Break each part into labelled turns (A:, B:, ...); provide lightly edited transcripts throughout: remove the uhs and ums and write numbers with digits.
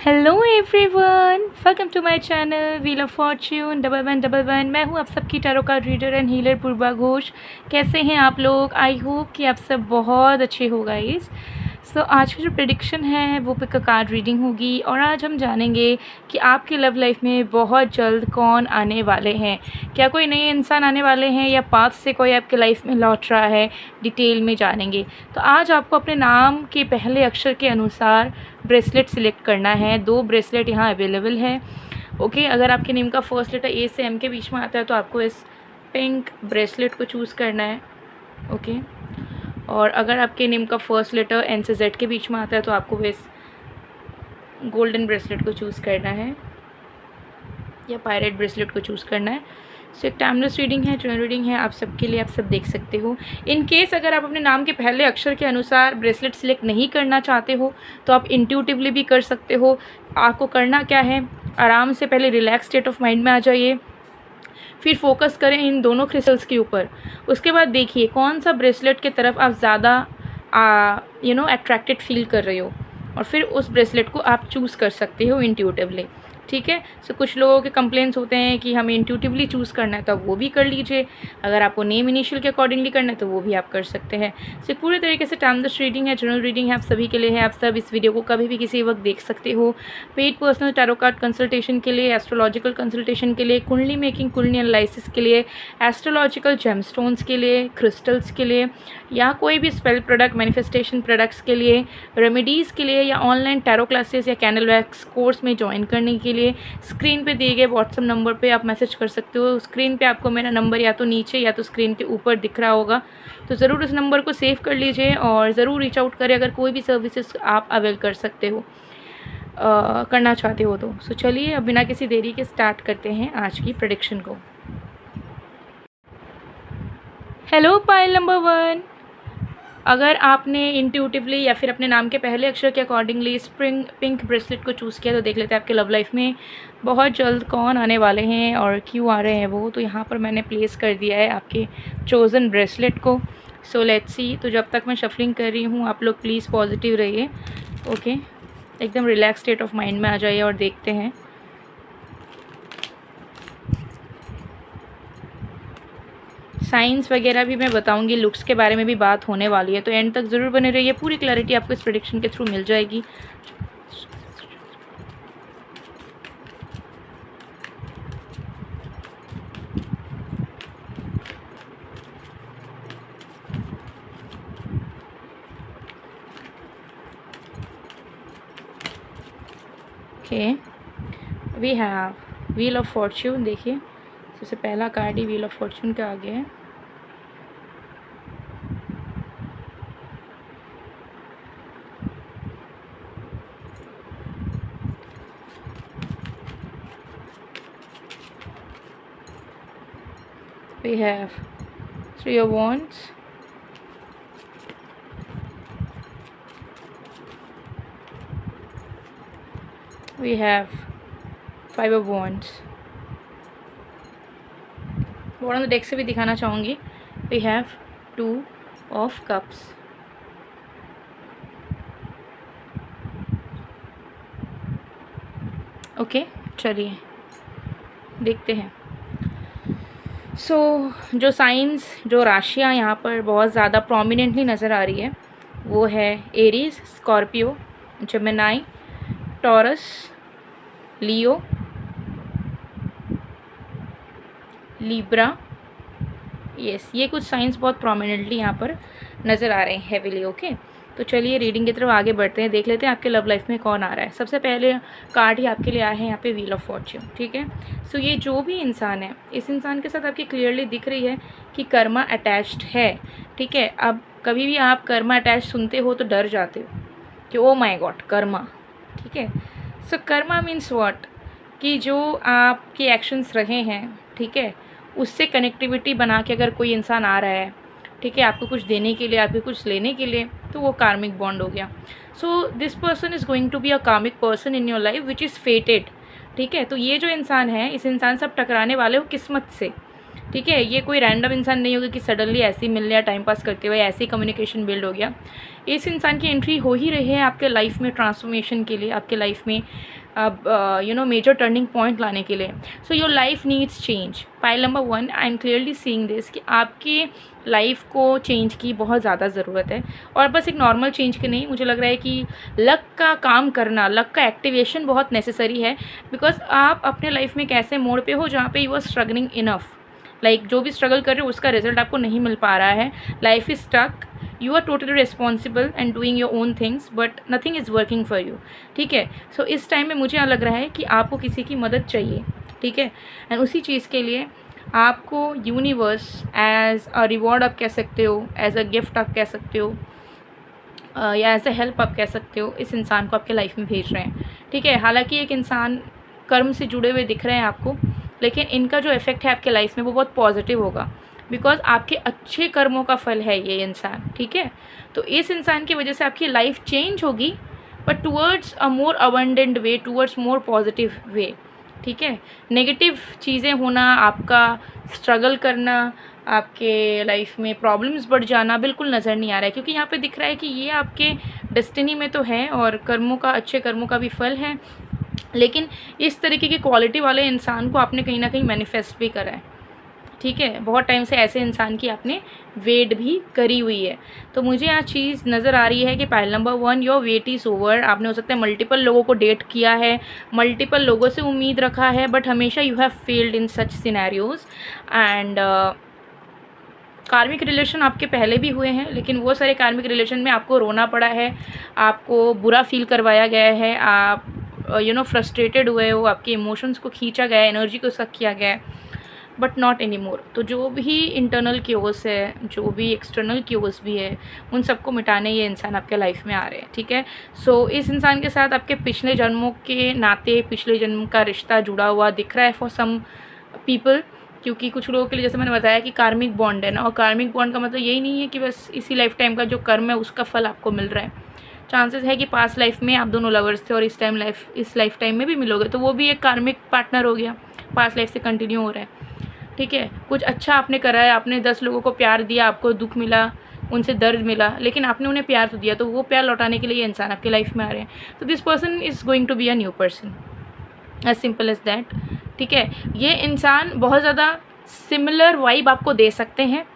A: Hello everyone, welcome to my channel wheel of fortune 1111। मैं हूँ आप सबकी tarot card reader and healer Purva Ghosh. कैसे हैं आप लोग? आई होप कि आप सब बहुत अच्छे हो गाइस। सो आज की जो प्रेडिक्शन है वो पिक कार्ड रीडिंग होगी और आज हम जानेंगे कि आपकी लव लाइफ में बहुत जल्द कौन आने वाले हैं। क्या कोई नए इंसान आने वाले हैं या पास्ट से कोई आपके लाइफ में लौट रहा है, डिटेल में जानेंगे। तो आज आपको अपने नाम के पहले अक्षर के अनुसार ब्रेसलेट सिलेक्ट करना है। 2 ब्रेसलेट यहाँ अवेलेबल है। ओके, अगर आपके नेम का फर्स्ट लेटर ए से एम के बीच में आता है तो आपको इस पिंक ब्रेसलेट को चूज़ करना है। ओके, और अगर आपके नेम का फर्स्ट लेटर एन से जेड के बीच में आता है तो आपको इस गोल्डन ब्रेसलेट को चूज़ करना है या पायरेट ब्रेसलेट को चूज़ करना है। सो एक टाइमलेस रीडिंग है, जनरल रीडिंग है, आप सबके लिए, आप सब देख सकते हो। इन केस अगर आप अपने नाम के पहले अक्षर के अनुसार ब्रेसलेट सिलेक्ट नहीं करना चाहते हो तो आप इंट्यूटिवली भी कर सकते हो। आपको करना क्या है, आराम से पहले रिलैक्स स्टेट ऑफ माइंड में आ जाइए, फिर फोकस करें इन दोनों क्रिस्टल्स के ऊपर। उसके बाद देखिए कौन सा ब्रेसलेट की तरफ आप ज़्यादा अट्रैक्टेड फील कर रहे हो और फिर उस ब्रेसलेट को आप चूज़ कर सकते हो इंट्यूटिवली। ठीक है। सो कुछ लोगों के कंप्लेंट्स होते हैं कि हमें इंट्यूटिवली चूज़ करना है तो आप वो भी कर लीजिए। अगर आपको नेम इनिशियल के अकॉर्डिंगली करना है तो वो भी आप कर सकते हैं। सो पूरे तरीके से टाइमलेस रीडिंग है, जनरल रीडिंग है, आप सभी के लिए है। आप सब इस वीडियो को कभी भी किसी वक्त देख सकते हो। Paid personal tarot card consultation के लिए, एस्ट्रोलॉजिकल कंसल्टेशन के लिए, कुंडली मेकिंग, कुंडली एनालिसिस के लिए, एस्ट्रोलॉजिकल जेमस्टोन्स के लिए, क्रिस्टल्स के लिए, या कोई भी स्पेल प्रोडक्ट, मैनिफेस्टेशन प्रोडक्ट्स के लिए, रेमेडीज़ के लिए, या ऑनलाइन टैरो क्लासेस या कैंडल वैक्स कोर्स में ज्वाइन करने के लिए स्क्रीन पे दिए गए व्हाट्सएप नंबर पे आप मैसेज कर सकते हो। स्क्रीन पे आपको मेरा नंबर या तो नीचे या तो स्क्रीन के ऊपर दिख रहा होगा, तो ज़रूर उस नंबर को सेव कर लीजिए और ज़रूर रीच आउट करें अगर कोई भी सर्विसेज आप अवेल कर सकते हो, करना चाहते हो तो। सो चलिए अब बिना किसी देरी के स्टार्ट करते हैं आज की प्रेडिक्शन को। हेलो पाइल नंबर 1, अगर आपने इंट्यूटिवली या फिर अपने नाम के पहले अक्षर के अकॉर्डिंगली स्प्रिंग पिंक ब्रेसलेट को चूज़ किया तो देख लेते हैं आपके लव लाइफ में बहुत जल्द कौन आने वाले हैं और क्यों आ रहे हैं वो। तो यहाँ पर मैंने प्लेस कर दिया है आपके चोज़न ब्रेसलेट को। सो लेट्स सी। तो जब तक मैं शफलिंग कर रही हूँ आप लोग प्लीज़ पॉजिटिव रहिए। ओके, एकदम रिलैक्स स्टेट ऑफ माइंड में आ जाइए और देखते हैं। साइंस वगैरह भी मैं बताऊंगी, लुक्स के बारे में भी बात होने वाली है, तो एंड तक ज़रूर बने रहिए। पूरी क्लैरिटी आपको इस प्रेडिक्शन के थ्रू मिल जाएगी। Okay, we have wheel of fortune. देखिए सबसे पहला कार्ड ही व्हील ऑफ फॉर्च्यून के आगे है। We have 3 of Wands, we have 5 of Wands। Bottom deck से भी दिखाना चाहूँगी। We have 2 of Cups। Okay, चलिए देखते हैं। सो जो साइंस, जो राशियाँ यहाँ पर बहुत ज़्यादा प्रोमिनेंटली नज़र आ रही है वो है एरीज, स्कॉर्पियो, जेमिनाई, टॉरस, लियो, लिब्रा। यस, ये कुछ साइंस बहुत प्रोमिनेंटली यहाँ पर नज़र आ रहे हैं हेवीली। ओके, तो चलिए रीडिंग की तरफ आगे बढ़ते हैं, देख लेते हैं आपके लव लाइफ में कौन आ रहा है। सबसे पहले कार्ड ही आपके लिए आया है यहाँ पे व्हील ऑफ फॉर्च्यून। ठीक है। सो ये जो भी इंसान है, इस इंसान के साथ आपकी क्लियरली दिख रही है कि कर्मा अटैच्ड है। ठीक है। अब कभी भी आप कर्मा अटैच सुनते हो तो डर जाते हो कि ओ माई गॉड कर्मा। ठीक है। सो कर्मा मीन्स व्हाट, कि जो आपके एक्शंस रहे हैं, ठीक है, उससे कनेक्टिविटी बना के अगर कोई इंसान आ रहा है, ठीक है, आपको कुछ देने के लिए, आपको कुछ लेने के लिए, तो वो कार्मिक बॉन्ड हो गया। So this person is going to be a karmic person in your life which is fated. ठीक है। तो ये जो इंसान है, इस इंसान से आप टकराने वाले हो किस्मत से। ठीक है। ये कोई रैंडम इंसान नहीं होगा कि सडनली ऐसे ही मिलने या टाइम पास करते हुए ऐसे ही कम्युनिकेशन बिल्ड हो गया। इस इंसान की एंट्री हो ही रही है आपके लाइफ में ट्रांसफॉर्मेशन के लिए, आपके लाइफ में अब मेजर टर्निंग पॉइंट लाने के लिए। So your life needs change. Pile number 1, I am clearly seeing this कि आपकी लाइफ को चेंज की बहुत ज़्यादा ज़रूरत है, और बस एक नॉर्मल चेंज की नहीं, मुझे लग रहा है कि लक का काम करना, लक का एक्टिवेशन बहुत नेसेसरी है। बिकॉज आप अपने लाइफ में एक ऐसे मोड़ पे हो जहाँ पे you are struggling enough, like जो भी स्ट्रगल कर रहे हो उसका रिजल्ट आपको नहीं मिल पा रहा है, life is stuck, you are totally responsible and doing your own things but nothing is working for you. ठीक है। सो इस टाइम में मुझे लग रहा है कि आपको किसी की मदद चाहिए। ठीक है। एंड उसी चीज़ के लिए आपको यूनिवर्स एज अ रिवॉर्ड आप कह सकते हो, एज अ गिफ्ट आप कह सकते हो, या एज अ हेल्प आप कह सकते हो, इस इंसान को आपके लाइफ में भेज रहे हैं। ठीक है। हालांकि एक इंसान कर्म से जुड़े हुए दिख रहे हैं आपको, लेकिन इनका जो इफ़ेक्ट है आपके लाइफ में वो बहुत पॉजिटिव होगा, बिकॉज आपके अच्छे कर्मों का फल है ये इंसान। ठीक है। तो इस इंसान की वजह से आपकी लाइफ चेंज होगी, but towards a more abundant way, towards more positive way. ठीक है। नेगेटिव चीज़ें होना, आपका स्ट्रगल करना, आपके लाइफ में प्रॉब्लम्स बढ़ जाना बिल्कुल नज़र नहीं आ रहा है, क्योंकि यहाँ पे दिख रहा है कि ये आपके डेस्टिनी में तो है और कर्मों का, अच्छे कर्मों का भी फल है, लेकिन इस तरीके की क्वालिटी वाले इंसान को आपने कहीं ना कहीं मैनिफेस्ट भी करा है। ठीक है। बहुत टाइम से ऐसे इंसान की आपने वेट भी करी हुई है। तो मुझे यहाँ चीज़ नज़र आ रही है कि pile number 1, your weight is over. आपने हो सकता है मल्टीपल लोगों को डेट किया है, मल्टीपल लोगों से उम्मीद रखा है, बट हमेशा you have failed in such scenarios. And कार्मिक रिलेशन आपके पहले भी हुए हैं, लेकिन वो सारे कार्मिक रिलेशन में आपको रोना पड़ा है, आपको बुरा फील करवाया गया है, आप फ्रस्ट्रेटेड हुए हो, आपके इमोशंस को खींचा गया है, एनर्जी को सक किया गया है, बट नॉट एनी मोर। तो जो भी इंटरनल क्योस है, जो भी एक्सटर्नल क्योस भी है, उन सबको मिटाने ये इंसान आपके लाइफ में आ रहे हैं। ठीक है। सो इस इंसान के साथ आपके पिछले जन्मों के नाते, पिछले जन्म का रिश्ता जुड़ा हुआ दिख रहा है फॉर सम पीपल, क्योंकि कुछ लोगों के लिए जैसे मैंने बताया कि कार्मिक बॉन्ड है ना, और कार्मिक बॉन्ड का मतलब यही नहीं है कि बस इसी लाइफ टाइम का जो कर्म है उसका फल आपको मिल रहा है। चांसेस है कि पास्ट लाइफ में आप दोनों लवर्स थे और इस लाइफ टाइम में भी मिलोगे, तो वो भी एक कार्मिक पार्टनर हो गया, पास्ट लाइफ से कंटिन्यू हो रहा है। ठीक है। कुछ अच्छा आपने करा है, आपने 10 लोगों को प्यार दिया, आपको दुख मिला, उनसे दर्द मिला, लेकिन आपने उन्हें प्यार तो दिया, तो वो प्यार लौटाने के लिए ये इंसान आपकी लाइफ में आ रहे हैं। तो this person is going to be a new person, as simple as that. ठीक है। ये इंसान बहुत ज़्यादा सिमिलर वाइब आपको दे सकते हैं।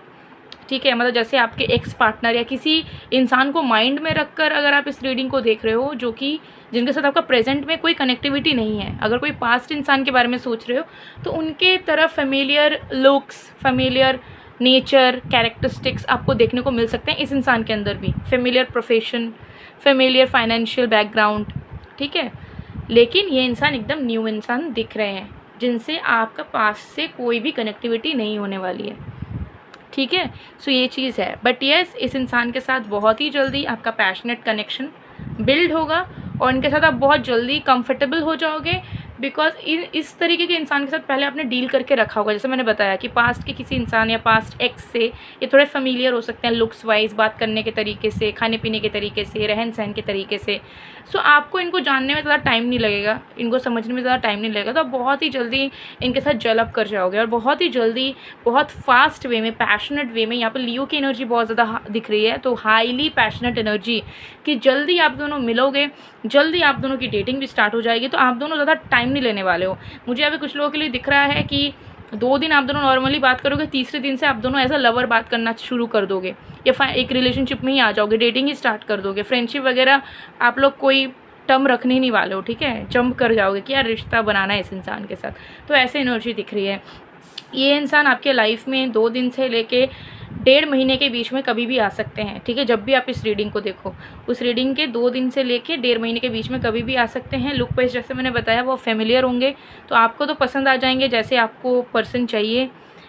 A: ठीक है। मतलब जैसे आपके एक्स पार्टनर या किसी इंसान को माइंड में रखकर अगर आप इस रीडिंग को देख रहे हो, जो कि जिनके साथ आपका प्रेजेंट में कोई कनेक्टिविटी नहीं है, अगर कोई पास्ट इंसान के बारे में सोच रहे हो, तो उनके तरफ familiar looks, familiar nature, characteristics आपको देखने को मिल सकते हैं इस इंसान के अंदर भी। Familiar profession, familiar financial background. ठीक है। लेकिन ये इंसान एकदम न्यू इंसान दिख रहे हैं, जिनसे आपका पास्ट से कोई भी कनेक्टिविटी नहीं होने वाली है। ठीक है। सो ये चीज़ है, बट येस, इस इंसान के साथ बहुत ही जल्दी आपका पैशनेट कनेक्शन बिल्ड होगा और इनके साथ आप बहुत जल्दी कंफर्टेबल हो जाओगे, बिकॉज इस तरीके के इंसान के साथ पहले आपने डील करके रखा होगा। जैसे मैंने बताया कि पास्ट के किसी इंसान या पास्ट एक्स से ये थोड़े फेमिलियर हो सकते हैं, लुक्स वाइज, बात करने के तरीके से, खाने पीने के तरीके से, रहन सहन के तरीके से। सो आपको इनको जानने में ज़्यादा टाइम नहीं लगेगा, इनको समझने में ज़्यादा टाइम नहीं लगेगा, तो आप बहुत ही जल्दी इनके साथ जल अप कर जाओगे और बहुत ही जल्दी, बहुत फास्ट वे में, पैशनेट वे में, यहाँ पर लियो की एनर्जी बहुत ज़्यादा दिख रही है, तो हाईली पैशनेट एनर्जी कि जल्दी आप दोनों मिलोगे, जल्दी आप दोनों की डेटिंग भी स्टार्ट हो जाएगी। तो आप दोनों ज़्यादा टाइम नहीं लेने वाले हो। मुझे अभी कुछ लोगों के लिए दिख रहा है कि 2 दिन आप दोनों नॉर्मली बात करोगे, तीसरे दिन से आप दोनों एज अ लवर बात करना शुरू कर दोगे, या एक रिलेशनशिप में ही आ जाओगे, डेटिंग ही स्टार्ट कर दोगे। फ्रेंडशिप वगैरह आप लोग कोई टर्म रखने ही नहीं वाले हो। ठीक है। जंप कर जाओगे कि यार रिश्ता बनाना है इस इंसान के साथ, तो ऐसे एनर्जी दिख रही है। ये इंसान आपके लाइफ में 2 दिन से लेके 1.5 महीने के बीच में कभी भी आ सकते हैं। ठीक है। जब भी आप इस रीडिंग को देखो, उस रीडिंग के 2 दिन से लेके 1.5 महीने के बीच में कभी भी आ सकते हैं। लुक वाइज जैसे मैंने बताया वो फेमिलियर होंगे, तो आपको तो पसंद आ जाएंगे जैसे आपको पर्सन चाहिए।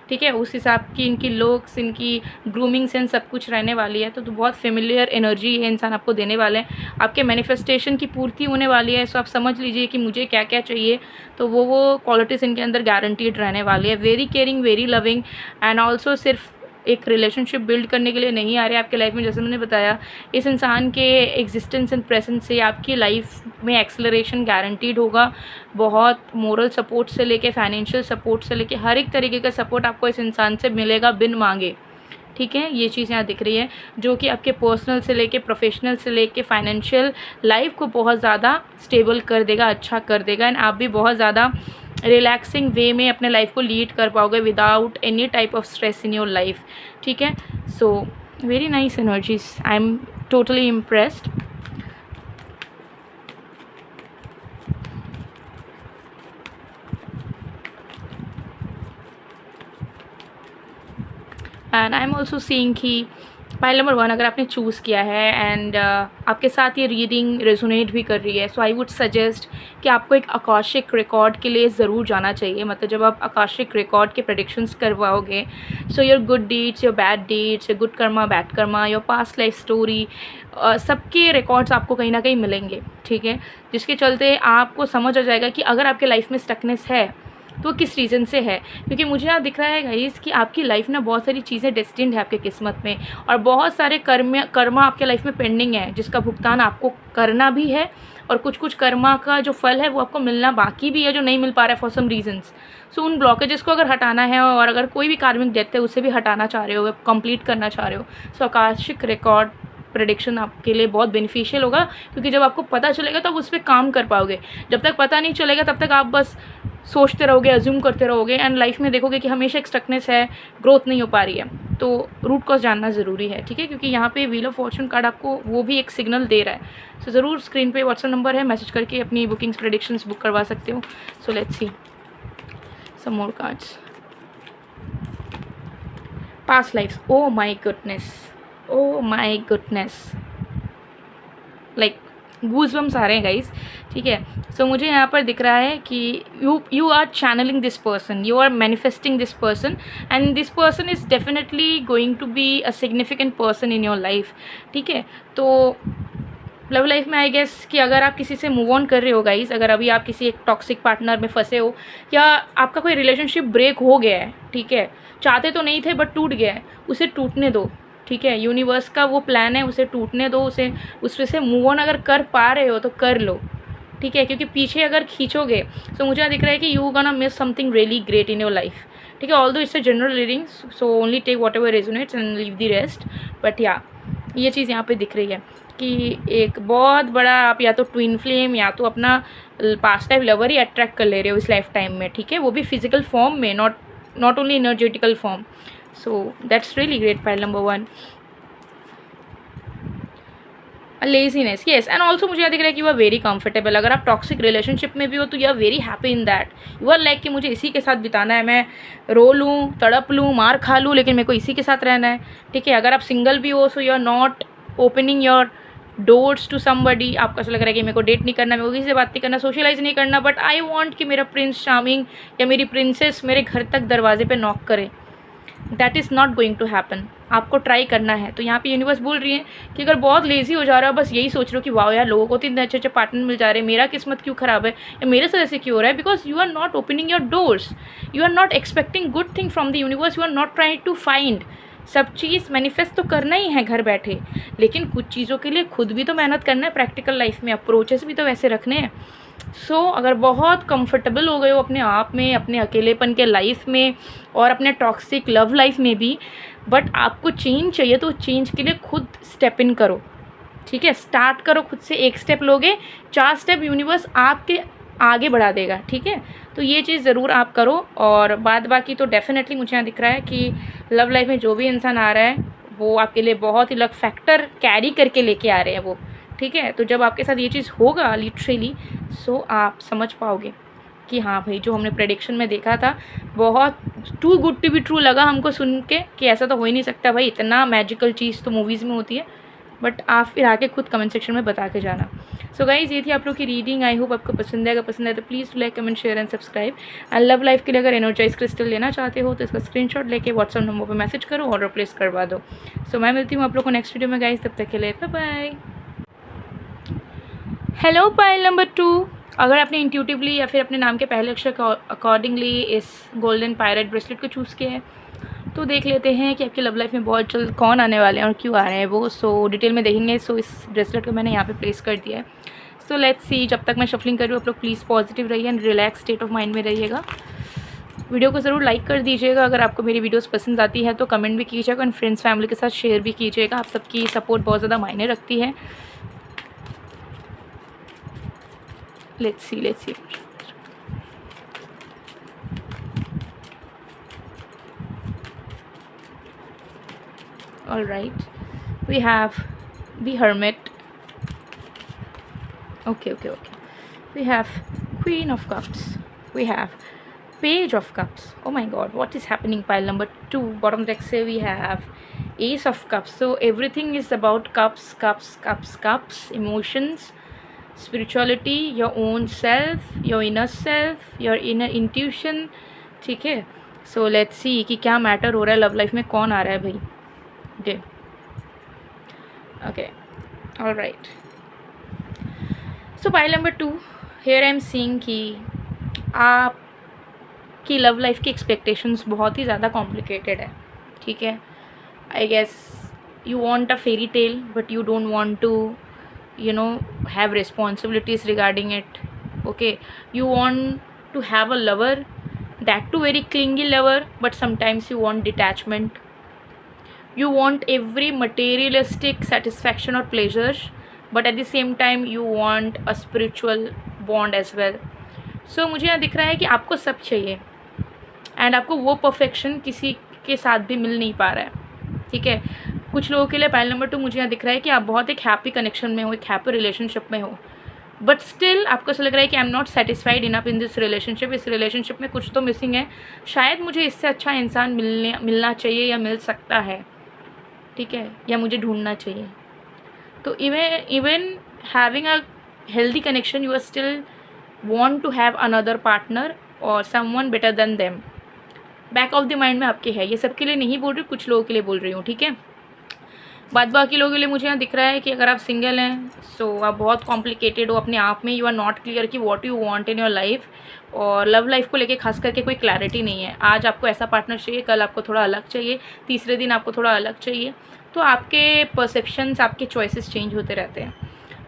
A: ठीक है। उस हिसाब की इनकी लुक्स, इनकी ग्रूमिंग सेंस सब कुछ रहने वाली है। तो बहुत फेमिलियर एनर्जी ये इंसान आपको देने वाले हैं। आपके मैनिफेस्टेशन की पूर्ति होने वाली है। सो आप समझ लीजिए कि मुझे क्या क्या चाहिए, तो वो क्वालिटीज़ इनके अंदर गारंटीड रहने वाली है। Very caring, very loving, and also सिर्फ एक रिलेशनशिप बिल्ड करने के लिए नहीं आ रहे आपके लाइफ में, जैसे मैंने बताया, इस इंसान के एग्जिस्टेंस एंड प्रेजेंस से आपकी लाइफ में एक्सेलरेशन गारंटीड होगा। बहुत मोरल सपोर्ट से लेके फाइनेंशियल सपोर्ट से लेके हर एक तरीके का सपोर्ट आपको इस इंसान से मिलेगा बिन मांगे। ठीक है, ये चीज़ यहाँ दिख रही है जो कि आपके पर्सनल से लेके प्रोफेशनल से लेके फाइनेंशियल लाइफ को बहुत ज़्यादा स्टेबल कर देगा, अच्छा कर देगा। एंड आप भी बहुत ज़्यादा रिलैक्सिंग वे में अपने लाइफ को लीड कर पाओगे without any type of stress in your life. ठीक है, so very nice energies, I am totally impressed. And I am also seeing कि पाइल नंबर 1 अगर आपने चूज़ किया है एंड आपके साथ ये रीडिंग रेजोनेट भी कर रही है, सो आई वुड सजेस्ट कि आपको एक आकाशिक रिकॉर्ड के लिए ज़रूर जाना चाहिए। मतलब जब आप आकाशिक रिकॉर्ड के प्रेडिक्शंस करवाओगे, so your good deeds, your bad deeds, your good Karma, bad Karma, your past life story, सबके रिकॉर्ड्स आपको कहीं ना कहीं मिलेंगे। ठीक है, जिसके चलते आपको समझ आ जाएगा कि अगर आपके लाइफ में स्टकनेस है तो किस रीज़न से है। क्योंकि मुझे यहाँ दिख रहा है गाइस कि आपकी लाइफ में बहुत सारी चीज़ें डेस्टिन्ड है आपके किस्मत में, और बहुत सारे कर्मा आपके लाइफ में पेंडिंग है जिसका भुगतान आपको करना भी है, और कुछ कुछ कर्मा का जो फल है वो आपको मिलना बाकी भी है जो नहीं मिल पा रहा है फॉर सम रीजंस। सो उन ब्लॉकेजेस को अगर हटाना है, और अगर कोई भी कार्मिक डेथ है उसे भी हटाना चाह रहे हो, कंप्लीट करना चाह रहे हो, सो आकाशिक रिकॉर्ड प्रेडिक्शन आपके लिए बहुत बेनिफिशियल होगा। क्योंकि जब आपको पता चलेगा तो आप उस पर काम कर पाओगे। जब तक पता नहीं चलेगा तब तक आप बस सोचते रहोगे, अज्यूम करते रहोगे, एंड लाइफ में देखोगे कि हमेशा एक स्टकनेस है, ग्रोथ नहीं हो पा रही है। तो रूट कॉज जानना ज़रूरी है। ठीक है, क्योंकि यहाँ पे व्हील ऑफ फॉर्चून कार्ड आपको वो भी एक सिग्नल दे रहा है। सो ज़रूर स्क्रीन पे व्हाट्सएप नंबर है, मैसेज करके अपनी बुकिंग्स प्रेडिक्शंस बुक करवा सकते हो। So let's see some more cards. Past lives, oh my goodness, oh my goodness, like goosebumps आ रहे हैं गाइस। ठीक है, सो मुझे यहाँ पर दिख रहा है कि you are channelling this person, you are manifesting this person, and this person is definitely going to be a significant person in your life. ठीक है, तो लव लाइफ में आई गेस कि अगर आप किसी से मूव ऑन कर रहे हो गाइस, अगर अभी आप किसी एक टॉक्सिक पार्टनर में फंसे हो, या आपका कोई रिलेशनशिप ब्रेक हो गया है, ठीक है, चाहते तो नहीं थे बट टूट गया है, उसे टूटने दो। ठीक है, यूनिवर्स का वो प्लान है, उसे टूटने दो, उसे उसमें से मूव ऑन अगर कर पा रहे हो तो कर लो। ठीक है, क्योंकि पीछे अगर खींचोगे तो मुझे दिख रहा है कि you gonna miss something really great in your life. ठीक है, although it's a general reading, so only take whatever resonates and leave the rest. But या ये चीज़ यहाँ पे दिख रही है कि एक बहुत बड़ा आप या तो ट्विन फ्लेम या तो अपना पास्ट लाइफ लवर ही अट्रैक्ट कर ले रहे हो इस लाइफ टाइम में। ठीक है, वो भी फिजिकल फॉर्म में, not only energetical form. So that's really great. Pile number 1, laziness, yes, and also मुझे दिख रहा है कि यू आर वेरी कंफर्टेबल। अगर आप टॉक्सिक रिलेशनशिप में भी हो तो you are very happy in that. You are like कि मुझे इसी के साथ बिताना है, मैं रो लूँ, तड़प लूँ, मार खा लूँ, लेकिन मेरे को इसी के साथ रहना है। ठीक है, अगर आप सिंगल भी हो so you are not opening your doors to somebody. आपको ऐसा लग रहा है कि मेरे को डेट नहीं करना, मेरे को किसी से बात नहीं करना, सोशलाइज नहीं करना, बट आई वॉन्ट कि मेरा प्रिंस चार्मिंग या मेरी प्रिंसेस मेरे घर तक दरवाजे पे नॉक करे। That is not going to happen. आपको ट्राई करना है। तो यहाँ पे यूनिवर्स बोल रही है कि अगर बहुत लेजी हो जा रहा है, बस यही सोच रहे हो कि वाह यार लोगों को तो इतने अच्छे अच्छे पार्टनर मिल जा रहे हैं, मेरा किस्मत क्यों ख़राब है या मेरे साथ ऐसे क्यों हो रहा है, because you are not opening your doors, you are not expecting good thing from the universe, you are not trying to find. सब चीज़ मैनिफेस्ट तो करना ही है घर बैठे, लेकिन कुछ चीज़ों के लिए खुद भी तो मेहनत करना है, प्रैक्टिकल लाइफ में अप्रोचेस भी तो वैसे रखने हैं। सो अगर बहुत कंफर्टेबल हो गए हो अपने आप में, अपने अकेलेपन के लाइफ में और अपने टॉक्सिक लव लाइफ में भी, बट आपको चेंज चाहिए तो चेंज के लिए खुद स्टेप इन करो। ठीक है, स्टार्ट करो खुद से। एक स्टेप लोगे, 4 स्टेप यूनिवर्स आपके आगे बढ़ा देगा। ठीक है, तो ये चीज़ ज़रूर आप करो। और बाद बाकी तो डेफिनेटली मुझे यहाँ दिख रहा है कि लव लाइफ में जो भी इंसान आ रहा है वो आपके लिए बहुत ही लक फैक्टर कैरी करके लेके आ रहे हैं वो। ठीक है, तो जब आपके साथ ये चीज़ होगा लिटरली, सो आप समझ पाओगे कि हाँ भाई जो हमने प्रेडिक्शन में देखा था बहुत too good to be true लगा हमको सुन के कि ऐसा तो हो ही नहीं सकता भाई, इतना मैजिकल चीज़ तो मूवीज़ में होती है। बट आप फिर आके खुद कमेंट सेक्शन में बता के जाना। सो गाइज ये थी आप लोग की रीडिंग। आई होप आपको पसंद आएगा। पसंद आए तो please like comment share and subscribe. And love life के लिए अगर एनर्जाइज क्रिस्टल लेना चाहते हो तो इसका स्क्रीनशॉट लेके व्हाट्सअप नंबर पर मैसेज करो, ऑर्डर प्लेस करवा दो। सो मैं मिलती हूँ आप लोग को नेक्स्ट वीडियो में गाइज, तब तक के लिए bye bye. Hello pile number 2, अगर आपने इंट्यूटिवली या फिर अपने नाम के पहले अक्षर के अकॉर्डिंगली इस गोल्डन पायरेट ब्रेसलेट को चूज़ किया है तो देख लेते हैं कि आपकी लव लाइफ में बहुत जल्द कौन आने वाले हैं और क्यों आ रहे हैं वो। सो डिटेल में देखेंगे। सो इस ब्रेसलेट को मैंने यहाँ पे प्लेस कर दिया है। सो लेट्स सी। जब तक मैं शफलिंग कर रही हूँ आप लोग प्लीज़ पॉजिटिव रहिए and relax state of mind में रहिएगा। वीडियो को ज़रूर लाइक कर दीजिएगा। अगर आपको मेरी वीडियोस पसंद आती है तो कमेंट भी कीजिएगा एंड फ्रेंड्स फैमिली के साथ शेयर भी कीजिएगा। आप सबकी सपोर्ट बहुत ज़्यादा मायने रखती है। Let's see. All right, we have the Hermit. Okay. We have Queen of Cups. We have Page of Cups. Oh my God, what is happening? Pile number 2, bottom deck say we have Ace of Cups. So everything is about cups, emotions, spirituality, your own self, your inner self, your inner intuition. ठीक है। So let's see कि क्या matter हो रहा है love life में, कौन आ रहा है भाई। Okay, all right. So pile number 2, here I am seeing कि आपकी लव लाइफ की एक्सपेक्टेशंस बहुत ही ज़्यादा कॉम्प्लिकेटेड है। ठीक है। I guess you want a fairy tale but you don't want to have responsibilities regarding it. Okay, you want to have a lover, that too very clingy lover, but sometimes you want detachment. You want every materialistic satisfaction or pleasures, but at the same time you want a spiritual bond as well. So मुझे यहाँ दिख रहा है कि आपको सब चाहिए and आपको वो परफेक्शन किसी के साथ भी मिल नहीं पा रहा है। ठीक है। कुछ लोगों के लिए पाइल नंबर 2 मुझे यहाँ दिख रहा है कि आप बहुत एक हैप्पी कनेक्शन में हो, एक हैप्पी रिलेशनशिप में हो, बट स्टिल आपको ऐसा लग रहा है कि I am not satisfied enough in this relationship. इस रिलेशनशिप में कुछ तो मिसिंग है, शायद मुझे इससे अच्छा इंसान मिलना चाहिए या मिल सकता है। ठीक है। या मुझे ढूंढना चाहिए। तो even having a healthy connection you are still want to have another partner और someone better than them. Back of the mind में आपके है। ये सबके लिए नहीं बोल रही, कुछ लोगों के लिए बोल रही हूँ। ठीक है। बाकी लोगों के लिए मुझे यहाँ दिख रहा है कि अगर आप सिंगल हैं सो आप बहुत कॉम्प्लिकेटेड हो अपने आप में। यू आर नॉट क्लियर कि what you want in your life, और लव लाइफ को लेके खास करके कोई क्लैरिटी नहीं है। आज आपको ऐसा पार्टनर चाहिए, कल आपको थोड़ा अलग चाहिए, तीसरे दिन आपको थोड़ा अलग चाहिए। तो आपके परसेप्शंस, आपके चॉइसेस चेंज होते रहते हैं।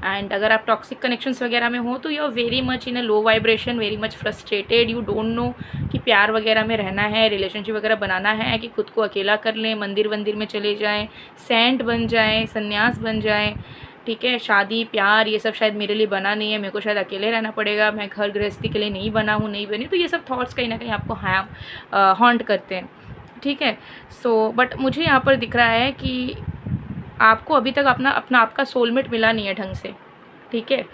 A: एंड अगर आप टॉक्सिक कनेक्शंस वगैरह में हो तो you are very much in a low vibration, very much frustrated. You don't know कि प्यार वगैरह में रहना है, रिलेशनशिप वगैरह बनाना है कि खुद को अकेला कर लें, मंदिर में चले जाएं, सेंट बन जाएं, सन्यास बन जाएं। ठीक है। शादी प्यार ये सब शायद मेरे लिए बना नहीं है, मेरे को शायद अकेले रहना पड़ेगा, मैं घर गृहस्थी के लिए नहीं बना हूँ, नहीं बनी। तो ये सब थॉट्स कहीं ना कहीं आपको हॉन्ट करते हैं। ठीक है। सो बट मुझे यहाँ पर दिख रहा है कि आपको अभी तक अपना आपका सोलमेट मिला नहीं है ढंग से। ठीक है।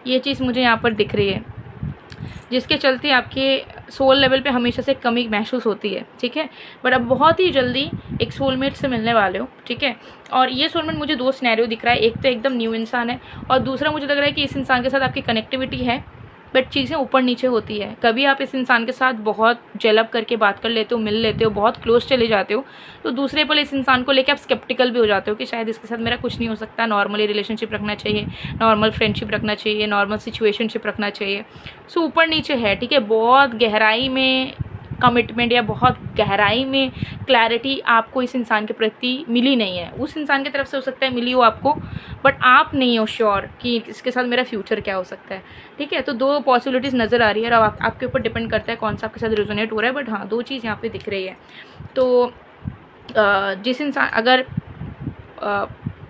A: ये चीज़ मुझे यहाँ पर दिख रही है, जिसके चलते आपके सोल लेवल पे हमेशा से कमी महसूस होती है। ठीक है। बट अब बहुत ही जल्दी एक सोलमेट से मिलने वाले हो। ठीक है। और ये सोलमेट मुझे 2 सिनेरियो दिख रहा है। एक तो एकदम न्यू इंसान है और दूसरा मुझे लग रहा है कि इस इंसान के साथ आपकी कनेक्टिविटी है बट चीज़ें ऊपर नीचे होती है। कभी आप इस इंसान के साथ बहुत जेलअप करके बात कर लेते हो, मिल लेते हो, बहुत क्लोज चले जाते हो, तो दूसरे पल इस इंसान को लेकर आप स्केप्टिकल भी हो जाते हो कि शायद इसके साथ मेरा कुछ नहीं हो सकता, नॉर्मली रिलेशनशिप रखना चाहिए, नॉर्मल फ्रेंडशिप रखना चाहिए, नॉर्मल सिचुएशनशिप रखना चाहिए। सो ऊपर नीचे है। ठीक है। बहुत गहराई में कमिटमेंट या बहुत गहराई में क्लैरिटी आपको इस इंसान के प्रति मिली नहीं है। उस इंसान की तरफ से हो सकता है मिली हो आपको, बट आप नहीं हो श्योर कि इसके साथ मेरा फ्यूचर क्या हो सकता है। ठीक है। तो 2 पॉसिबिलिटीज़ नज़र आ रही है और आपके ऊपर डिपेंड करता है कौन सा आपके साथ रेजोनेट हो रहा है। बट हाँ, 2 चीज़ यहाँ पे दिख रही है। तो जिस इंसान अगर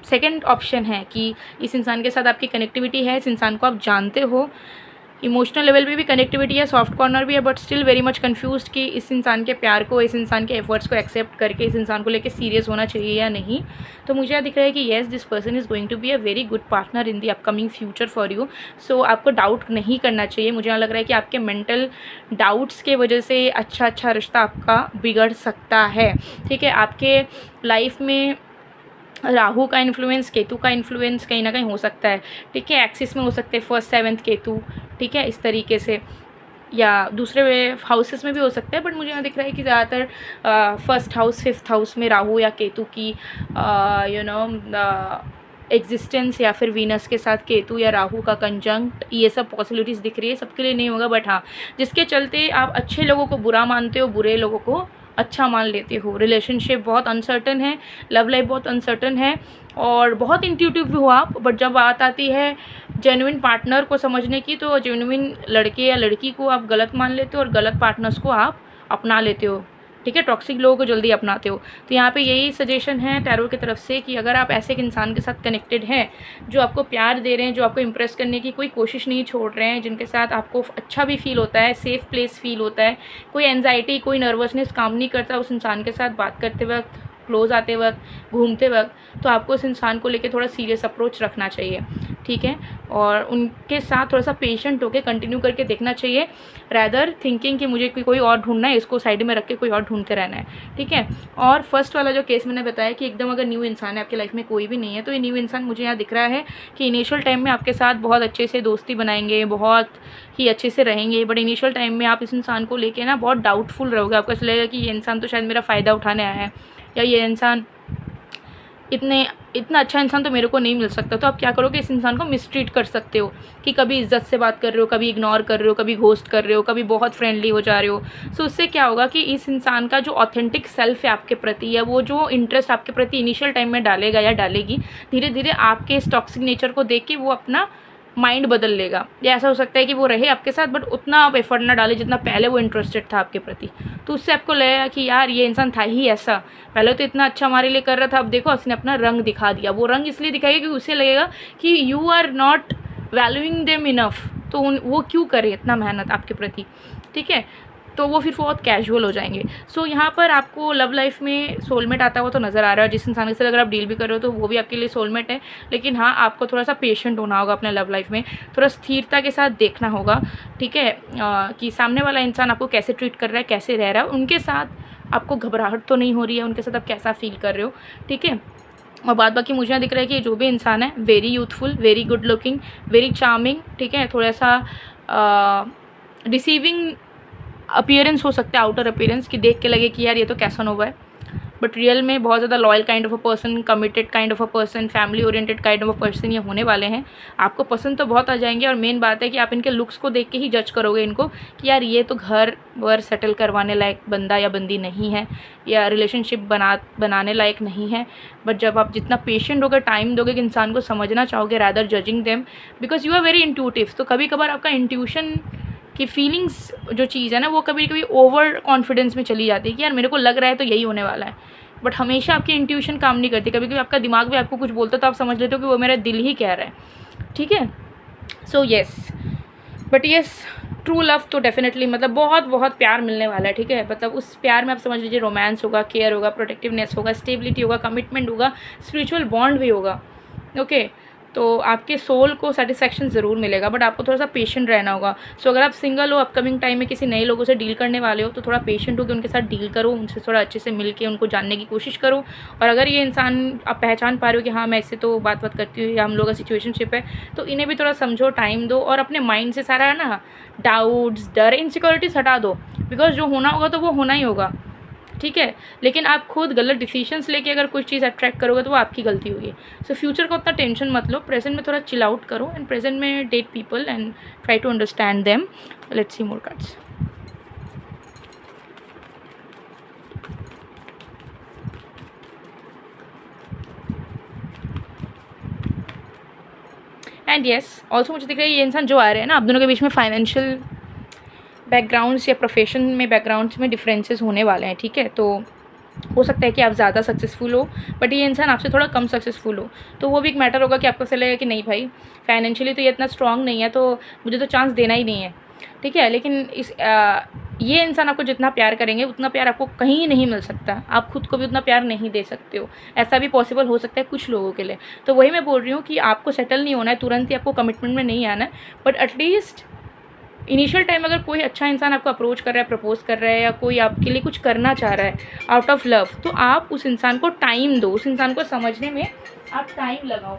A: सेकंड ऑप्शन है कि इस इंसान के साथ आपकी कनेक्टिविटी है, इस इंसान को आप जानते हो, इमोशनल लेवल पे भी कनेक्टिविटी है, सॉफ्ट कॉर्नर भी है, but still very much confused कि इस इंसान के प्यार को, इस इंसान के एफर्ट्स को एक्सेप्ट करके इस इंसान को लेके सीरियस होना चाहिए या नहीं। तो मुझे यहाँ दिख रहा है कि yes, this person is going to be a very good partner in the upcoming future for you. So आपको डाउट नहीं करना चाहिए। मुझे यहाँ लग रहा है कि आपके मेंटल डाउट्स के वजह से अच्छा रिश्ता आपका बिगड़ सकता है। ठीक है। आपके लाइफ में राहु का इन्फ्लुएंस, केतु का इन्फ्लुएंस कहीं ना कहीं हो सकता है। ठीक है। एक्सिस में हो सकते हैं 1st 7th केतु। ठीक है। इस तरीके से, या दूसरे हाउसेस में भी हो सकता है, बट मुझे यहाँ दिख रहा है कि ज़्यादातर 1st हाउस 5th हाउस में राहु या केतु की एग्जिस्टेंस, या फिर वीनस के साथ केतु या राहु का कंजंक्ट, ये सब पॉसिबिलिटीज़ दिख रही है। सबके लिए नहीं होगा, बट हाँ, जिसके चलते आप अच्छे लोगों को बुरा मानते हो, बुरे लोगों को अच्छा मान लेते हो। रिलेशनशिप बहुत अनसर्टन है, लव लाइफ बहुत अनसर्टन है और बहुत इंट्यूटिव भी हो आप, बट जब बात आती है जेन्युइन पार्टनर को समझने की तो जेन्युइन लड़के या लड़की को आप गलत मान लेते हो और गलत पार्टनर्स को आप अपना लेते हो, ठीक है। टॉक्सिक लोगों को जल्दी अपनाते हो। तो यहाँ पे यही सजेशन है टैरो की तरफ से कि अगर आप ऐसे एक इंसान के साथ कनेक्टेड हैं जो आपको प्यार दे रहे हैं, जो आपको इम्प्रेस करने की कोई कोशिश नहीं छोड़ रहे हैं, जिनके साथ आपको अच्छा भी फील होता है, सेफ प्लेस फील होता है, कोई एंजाइटी कोई नर्वसनेस काम नहीं करता उस इंसान के साथ बात करते वक्त, क्लोज आते वक्त, घूमते वक्त, तो आपको उस इंसान को लेके थोड़ा सीरियस अप्रोच रखना चाहिए, ठीक है। और उनके साथ थोड़ा सा पेशेंट होकर कंटिन्यू करके देखना चाहिए, रैदर थिंकिंग कि मुझे कोई और ढूंढना है, इसको साइड में रख के कोई और ढूंढते रहना है, ठीक है। और फर्स्ट वाला जो केस मैंने बताया कि एकदम अगर न्यू इंसान है, आपकी लाइफ में कोई भी नहीं है, तो ये न्यू इंसान मुझे यहाँ दिख रहा है कि इनिशियल टाइम में आपके साथ बहुत अच्छे से दोस्ती बनाएंगे, बहुत ही अच्छे से रहेंगे, बट इनिशियल टाइम में आप इस इंसान को लेके ना बहुत डाउटफुल रहोगे। आपको ऐसा लगेगा कि ये इंसान तो शायद मेरा फ़ायदा उठाने आया है, या ये इंसान इतना अच्छा इंसान तो मेरे को नहीं मिल सकता। तो आप क्या करोगे, इस इंसान को मिसट्रीट कर सकते हो कि कभी इज्जत से बात कर रहे हो, कभी इग्नोर कर रहे हो, कभी घोस्ट कर रहे हो, कभी बहुत फ्रेंडली हो जा रहे हो। सो उससे क्या होगा कि इस इंसान का जो ऑथेंटिक सेल्फ है आपके प्रति, या वो जो इंटरेस्ट आपके प्रति इनिशियल टाइम में डालेगा या डालेगी, धीरे धीरे आपके इस टॉक्सिक नेचर को देख के वो अपना माइंड बदल लेगा। या ऐसा हो सकता है कि वो रहे आपके साथ बट उतना आप एफर्ट ना डाले जितना पहले वो इंटरेस्टेड था आपके प्रति। तो उससे आपको लगेगा कि यार ये इंसान था ही ऐसा, पहले तो इतना अच्छा हमारे लिए कर रहा था, अब देखो उसने अपना रंग दिखा दिया। वो रंग इसलिए दिखाएगा कि उसे लगेगा कि you are not valuing them enough, तो वो क्यों करे इतना मेहनत आपके प्रति, ठीक है। तो वो फिर बहुत कैजुअल हो जाएंगे। सो यहाँ पर आपको लव लाइफ में सोलमेट आता हुआ तो नज़र आ रहा है। जिस इंसान के साथ अगर आप डील भी कर रहे हो तो वो भी आपके लिए सोलमेट है, लेकिन हाँ आपको थोड़ा सा पेशेंट होना होगा अपने लव लाइफ में, थोड़ा स्थिरता के साथ देखना होगा, ठीक है, कि सामने वाला इंसान आपको कैसे ट्रीट कर रहा है, कैसे रह रहा है, उनके साथ आपको घबराहट तो नहीं हो रही है, उनके साथ आप कैसा फील कर रहे हो, ठीक है। और बात बाकी मुझे यहाँ दिख रहा है कि जो भी इंसान है very youthful, very good looking, very charming, ठीक है, थोड़ा सा डिसीविंग अपीयरेंस हो सकता है, आउटर अपीयरेंस कि देख के लगे कि यार ये तो कैसा नोवा है, बट रियल में बहुत ज़्यादा loyal kind of a person, committed kind of a person, family oriented kind of a person ये होने वाले हैं। आपको पसंद तो बहुत आ जाएंगे और मेन बात है कि आप इनके लुक्स को देख के ही जज करोगे इनको कि यार ये तो घर वर सेटल करवाने लायक बंदा या बंदी नहीं है, या रिलेशनशिप बनाने लायक नहीं है। बट जब आप जितना पेशेंट होकर टाइम दोगे कि इंसान को समझना चाहोगे rather judging them, because you are very intuitive, तो कभी कभार आपका इंट्यूशन कि फीलिंग्स जो चीज़ है ना वो कभी कभी ओवर कॉन्फिडेंस में चली जाती है कि यार मेरे को लग रहा है तो यही होने वाला है, बट हमेशा आपकी इंट्यूशन काम नहीं करती। कभी कभी आपका दिमाग भी आपको कुछ बोलता है तो आप समझ लेते हो कि वो मेरा दिल ही कह रहा है, ठीक है। So yes, but yes true love तो डेफिनेटली मतलब बहुत बहुत प्यार मिलने वाला है, ठीक है। मतलब उस प्यार में आप समझ लीजिए रोमांस होगा, केयर होगा, प्रोटेक्टिवनेस होगा, स्टेबिलिटी होगा, कमिटमेंट होगा, स्पिरिचुअल बॉन्ड भी होगा, ओके। तो आपके सोल को सेटिस्फैक्शन ज़रूर मिलेगा, बट आपको थोड़ा सा पेशेंट रहना होगा। सो अगर आप सिंगल हो, अपकमिंग टाइम में किसी नए लोगों से डील करने वाले हो, तो थोड़ा पेशेंट होकर उनके साथ डील करो, उनसे थोड़ा अच्छे से मिल के उनको जानने की कोशिश करो। और अगर ये इंसान आप पहचान पा रहे हो कि हाँ मैं इससे तो बात करती हूँ या हम लोग का सिचुएशनशिप है, तो इन्हें भी थोड़ा समझो, टाइम दो और अपने माइंड से सारा है ना डाउट्स, डर, इनसिक्योरिटीज हटा दो, बिकॉज जो होना होगा तो वो होना ही होगा, ठीक है। लेकिन आप खुद गलत डिसीजंस लेके अगर कुछ चीज़ अट्रैक्ट करोगे तो वो आपकी गलती होगी। सो फ्यूचर को उतना टेंशन मत लो, प्रेजेंट में थोड़ा चिल आउट करो एंड प्रेजेंट में date people and try to understand them. Let's see more cards. And yes also मुझे दिख रहा है ये इंसान जो आ रहे हैं ना, आप दोनों के बीच में फाइनेंशियल बैकग्राउंड्स या प्रोफेशन में बैकग्राउंड्स में डिफरेंसेस होने वाले हैं, ठीक है। तो हो सकता है कि आप ज़्यादा सक्सेसफुल हो बट ये इंसान आपसे थोड़ा कम सक्सेसफुल हो, तो वो भी एक मैटर होगा कि आपको चलेगा कि नहीं भाई फाइनेंशियली तो ये इतना स्ट्रांग नहीं है, तो मुझे तो चांस देना ही नहीं है, ठीक है। लेकिन ये इंसान आपको जितना प्यार करेंगे उतना प्यार आपको कहीं नहीं मिल सकता, आप खुद को भी उतना प्यार नहीं दे सकते हो, ऐसा भी पॉसिबल हो सकता है कुछ लोगों के लिए। तो वही मैं बोल रही हूँ कि आपको सेटल नहीं होना है, तुरंत ही आपको कमिटमेंट में नहीं आना है, बट एटलीस्ट इनिशियल टाइम अगर कोई अच्छा इंसान आपको अप्रोच कर रहा है, प्रपोज कर रहा है, या कोई आपके लिए कुछ करना चाह रहा है आउट ऑफ लव, तो आप उस इंसान को टाइम दो, उस इंसान को समझने में आप टाइम लगाओ,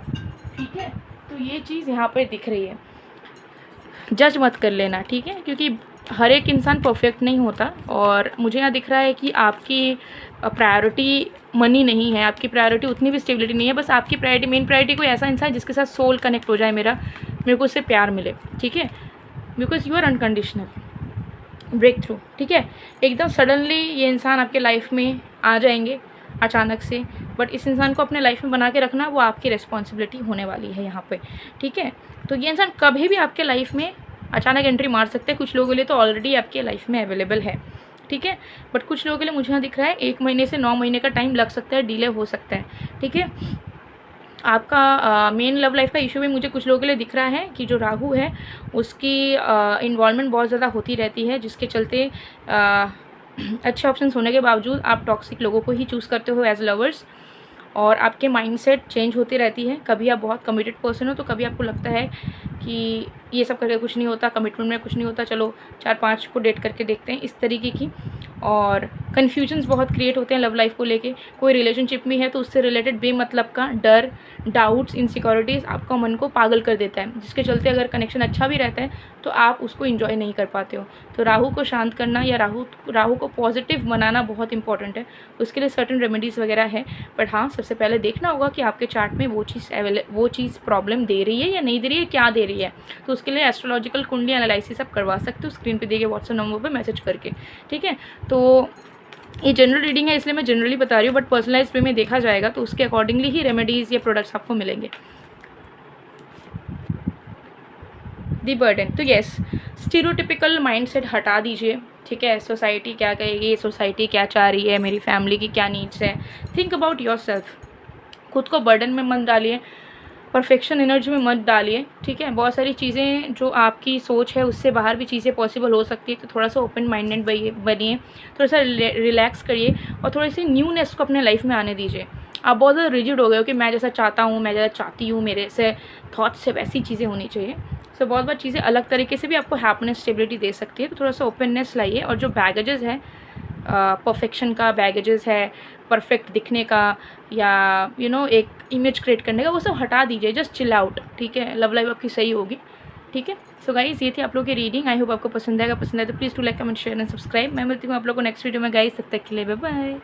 A: ठीक है। तो ये चीज़ यहाँ पर दिख रही है, जज मत कर लेना, ठीक है, क्योंकि हर एक इंसान परफेक्ट नहीं होता। और मुझे यहाँ दिख रहा है कि आपकी प्रायोरिटी मनी नहीं है, आपकी प्रायोरिटी उतनी भी स्टेबिलिटी नहीं है, बस आपकी प्रायोरिटी, मेन प्रायोरिटी कोई ऐसा इंसान जिसके साथ सोल कनेक्ट हो जाए, मेरे को उससे प्यार मिले, ठीक है, because you are unconditional, breakthrough, ठीक है। एकदम सडनली ये इंसान आपके लाइफ में आ जाएंगे अचानक से, बट इस इंसान को अपने लाइफ में बना के रखना वो आपकी रिस्पॉन्सिबिलिटी होने वाली है यहाँ पे, ठीक है। तो ये इंसान कभी भी आपके लाइफ में अचानक एंट्री मार सकते हैं। कुछ लोगों के लिए तो ऑलरेडी आपके लाइफ में अवेलेबल है, ठीक है, बट कुछ लोगों के लिए मुझे यहाँ दिख रहा है 1 महीने से 9 महीने का टाइम लग सकता है, डिले हो सकता है, ठीक है। आपका मेन लव लाइफ का इशू भी मुझे कुछ लोगों के लिए दिख रहा है कि जो राहु है उसकी इन्वॉल्वमेंट बहुत ज़्यादा होती रहती है, जिसके चलते अच्छे ऑप्शंस होने के बावजूद आप टॉक्सिक लोगों को ही चूज़ करते हो एज लवर्स, और आपके माइंडसेट चेंज होती रहती है। कभी आप बहुत कमिटेड पर्सन हो तो कभी आपको लगता है कि ये सब करके कुछ नहीं होता, कमिटमेंट में कुछ नहीं होता, चलो 4-5 को डेट करके देखते हैं, इस तरीके की। और कन्फ्यूजन्स बहुत क्रिएट होते हैं लव लाइफ को लेके। कोई रिलेशनशिप में है तो उससे रिलेटेड बेमतलब का डर, डाउट्स, इनसिक्योरिटीज़ आपका मन को पागल कर देता है, जिसके चलते अगर कनेक्शन अच्छा भी रहता है तो आप उसको इन्जॉय नहीं कर पाते हो। तो राहु को शांत करना या राहु को पॉजिटिव बनाना बहुत इंपॉर्टेंट है। उसके लिए सर्टन रेमेडीज़ वगैरह है, बट हाँ, सबसे पहले देखना होगा कि आपके चार्ट में वो चीज़ प्रॉब्लम दे रही है या नहीं दे रही है, क्या दे रही है। तो उसके लिए एस्ट्रोलॉजिकल कुंडली एनालिसिस आप करवा सकते हो स्क्रीन पे दिए गए व्हाट्सएप नंबर पे मैसेज करके, ठीक है। तो ये जनरल रीडिंग है इसलिए मैं जनरली बता रही हूँ, बट पर्सनलाइज वे में देखा जाएगा तो उसके अकॉर्डिंगली ही रेमेडीज़ या प्रोडक्ट्स आपको मिलेंगे। दी बर्डन, तो येस, स्टीरियोटिपिकल माइंडसेट हटा दीजिए, ठीक है। सोसाइटी क्या कहेगी, सोसाइटी क्या चाह रही है, मेरी फैमिली की क्या नीड्स है, थिंक अबाउट योर सेल्फ। खुद को बर्डन में मत डालिए, परफेक्शन एनर्जी में मत डालिए, ठीक है। बहुत सारी चीज़ें जो आपकी सोच है उससे बाहर भी चीज़ें पॉसिबल हो सकती है, तो थोड़ा सा ओपन माइंडेड बनिए, थोड़ा सा रिलैक्स करिए और थोड़ी सी न्यूनेस को अपने लाइफ में आने दीजिए। आप बहुत ज़्यादा रिजिड हो गए हो कि मैं जैसा चाहता हूँ, मैं जैसा चाहती हूँ, मेरे से थॉट्स से वैसी चीज़ें होनी चाहिए। सो बहुत बार चीज़ें अलग तरीके से भी आपको हैप्पीनेस, स्टेबिलिटी दे सकती है। तो थोड़ा सा ओपननेस लाइए, और जो बैगेजेस है, परफेक्शन का बैगेजेस है, परफेक्ट दिखने का या एक इमेज क्रिएट करने का, वो सब हटा दीजिए। जस्ट चिल आउट, ठीक है। लव लाइफ आपकी सही होगी, ठीक है। सो गाइस, ये थी आप लोगों की रीडिंग। आई होप आपको पसंद आएगा। पसंद आए तो please to like, comment, share and subscribe. मैं मिलती हूँ आप लोगों को नेक्स्ट वीडियो में गाइस। तब तक के लिए बाय बाय।